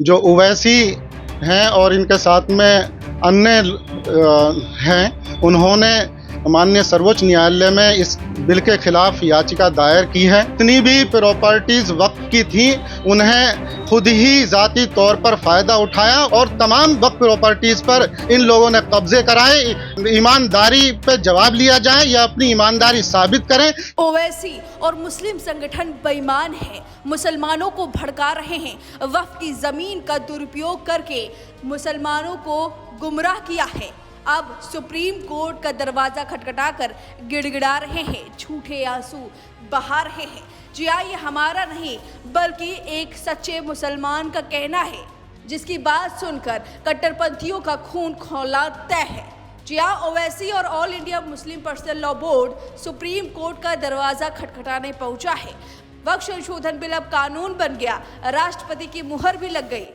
जो ओवैसी हैं और इनके साथ में अन्य हैं, उन्होंने माननीय सर्वोच्च न्यायालय में इस बिल के खिलाफ याचिका दायर की है। जितनी भी प्रॉपर्टीज वक्फ की थी उन्हें खुद ही जाती तौर पर फायदा उठाया और तमाम वक्फ प्रॉपर्टीज पर इन लोगों ने कब्जे कराए। ईमानदारी पे जवाब लिया जाए या अपनी ईमानदारी साबित करें। ओवैसी और मुस्लिम संगठन बेईमान हैं, मुसलमानों को भड़का रहे हैं, वक्फ की जमीन का दुरुपयोग करके मुसलमानों को गुमराह किया है। अब सुप्रीम कोर्ट का दरवाजा खटखटाकर गिड़गिड़ा रहे हैं, झूठे आंसू बहा रहे हैं। जी हाँ, ये हमारा नहीं बल्कि एक सच्चे मुसलमान का कहना है, जिसकी बात सुनकर कट्टरपंथियों का खून खौलना तय है। जी हाँ, ओवैसी और all India Muslim personal law board supreme court का दरवाजा खटखटाने पहुंचा है। वक्फ संशोधन बिल अब कानून बन गया, राष्ट्रपति की मुहर भी लग गई।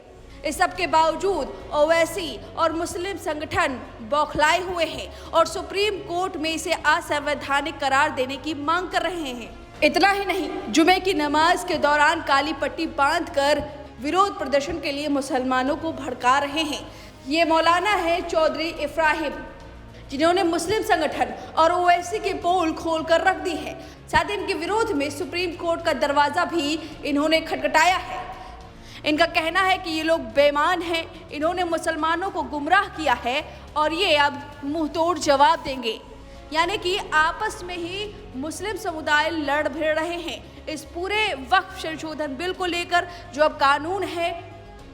इस सब के बावजूद ओवैसी और मुस्लिम संगठन बौखलाए हुए हैं और सुप्रीम कोर्ट में इसे असंवैधानिक करार देने की मांग कर रहे हैं। इतना ही नहीं, जुमे की नमाज के दौरान काली पट्टी बांधकर विरोध प्रदर्शन के लिए मुसलमानों को भड़का रहे हैं। ये मौलाना है चौधरी इब्राहिम, जिन्होंने मुस्लिम संगठन और ओवैसी के पोल खोल कर रख दी है। साथ ही इनके विरोध में सुप्रीम कोर्ट का दरवाजा भी इन्होंने खटखटाया है। इनका कहना है कि ये लोग बेईमान हैं, इन्होंने मुसलमानों को गुमराह किया है और ये अब मुंहतोड़ जवाब देंगे। यानी कि आपस में ही मुस्लिम समुदाय लड़ भिड़ रहे हैं इस पूरे वक्फ संशोधन बिल को लेकर, जो अब कानून है।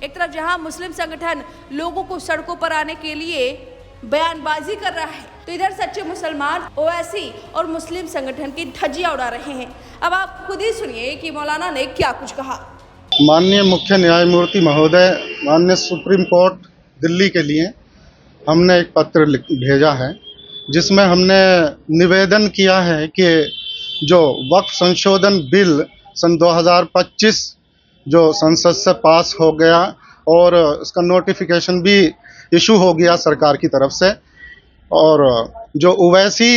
एक तरफ जहां मुस्लिम संगठन लोगों को सड़कों पर आने के लिए बयानबाजी कर रहा है, तो इधर सच्चे मुसलमान ओवैसी और मुस्लिम संगठन की धज्जियां उड़ा रहे हैं। अब आप खुद ही सुनिए कि मौलाना ने क्या कुछ कहा। माननीय मुख्य न्यायमूर्ति महोदय, माननीय सुप्रीम कोर्ट दिल्ली के लिए हमने एक पत्र भेजा है, जिसमें हमने निवेदन किया है कि जो वक्फ संशोधन बिल सन 2025 जो संसद से पास हो गया और उसका नोटिफिकेशन भी इशू हो गया सरकार की तरफ से, और जो ओवैसी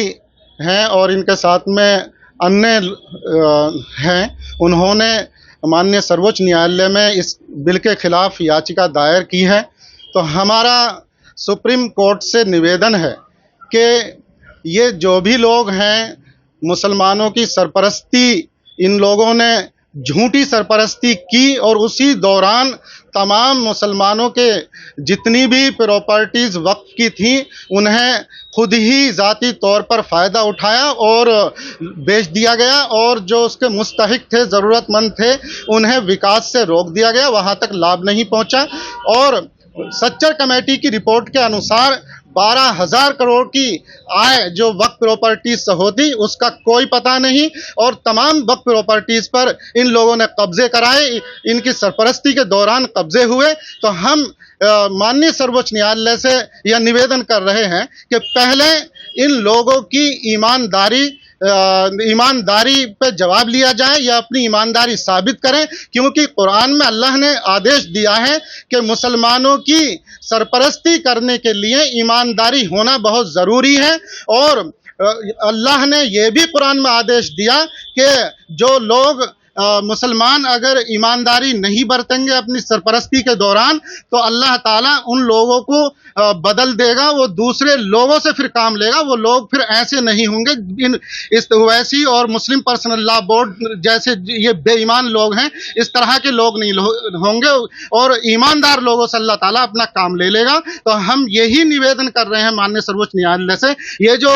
हैं और इनके साथ में अन्य हैं, उन्होंने माननीय सर्वोच्च न्यायालय में इस बिल के खिलाफ याचिका दायर की है। तो हमारा सुप्रीम कोर्ट से निवेदन है कि ये जो भी लोग हैं, मुसलमानों की सरपरस्ती, इन लोगों ने झूठी सरपरस्ती की और उसी दौरान तमाम मुसलमानों के जितनी भी प्रॉपर्टीज वक्फ की थी उन्हें खुद ही जाती तौर पर फ़ायदा उठाया और बेच दिया गया, और जो उसके मुस्तहिक थे, ज़रूरतमंद थे, उन्हें विकास से रोक दिया गया, वहाँ तक लाभ नहीं पहुँचा। और सच्चर कमेटी की रिपोर्ट के अनुसार 12,000 करोड़ की आय जो वक्फ प्रॉपर्टीज से होती उसका कोई पता नहीं, और तमाम वक्फ प्रॉपर्टीज पर इन लोगों ने कब्जे कराए, इनकी सरपरस्ती के दौरान कब्जे हुए। तो हम माननीय सर्वोच्च न्यायालय से यह निवेदन कर रहे हैं कि पहले इन लोगों की ईमानदारी पे जवाब लिया जाए या अपनी ईमानदारी साबित करें, क्योंकि कुरान में अल्लाह ने आदेश दिया है कि मुसलमानों की सरपरस्ती करने के लिए ईमानदारी होना बहुत ज़रूरी है। और अल्लाह ने यह भी कुरान में आदेश दिया कि जो लोग मुसलमान अगर ईमानदारी नहीं बरतेंगे अपनी सरपरस्ती के दौरान, तो अल्लाह ताला उन लोगों को बदल देगा, वो दूसरे लोगों से फिर काम लेगा, वो लोग फिर ऐसे नहीं होंगे। इस ओवैसी और मुस्लिम पर्सनल लॉ बोर्ड जैसे ये बेईमान लोग हैं, इस तरह के लोग नहीं होंगे और ईमानदार लोगों से अल्लाह ताला अपना काम ले लेगा। तो हम यही निवेदन कर रहे हैं माननीय सर्वोच्च न्यायालय से, ये जो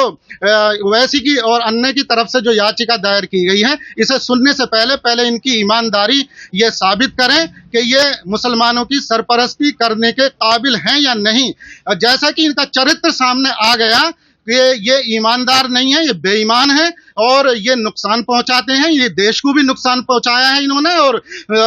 ओवैसी की और अन्य की तरफ से जो याचिका दायर की गई है, इसे सुनने से पहले इनकी ईमानदारी ये साबित करें कि ये मुसलमानों की सरपरस्ती करने के काबिल हैं या नहीं। जैसा कि इनका चरित्र सामने आ गया, ये ईमानदार नहीं है, ये बेईमान है और ये नुकसान पहुंचाते हैं, ये देश को भी नुकसान पहुंचाया है इन्होंने और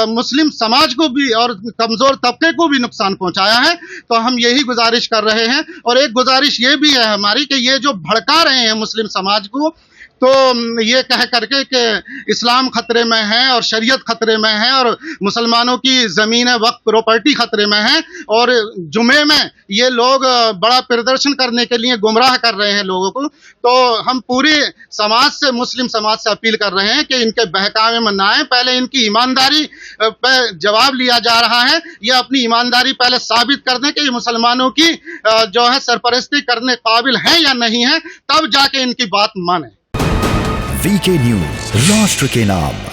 मुस्लिम समाज को भी और कमजोर तबके को भी नुकसान पहुंचाया है। तो हम यही गुजारिश कर रहे हैं। और एक गुजारिश ये भी है हमारी कि ये जो भड़का रहे हैं मुस्लिम समाज को, तो ये कह करके कि इस्लाम खतरे में है और शरीयत खतरे में है और मुसलमानों की ज़मीन वक्फ प्रॉपर्टी खतरे में है, और जुमे में ये लोग बड़ा प्रदर्शन करने के लिए गुमराह कर रहे हैं लोगों को। तो हम पूरे समाज से, मुस्लिम समाज से अपील कर रहे हैं कि इनके बहकावे में ना आए। पहले इनकी ईमानदारी पे जवाब लिया जा रहा है, ये अपनी ईमानदारी पहले साबित कर दें कि ये मुसलमानों की जो है सरपरस्ती करने काबिल है या नहीं है, तब जाके इनकी बात माने। वीके न्यूज, राष्ट्र के नाम।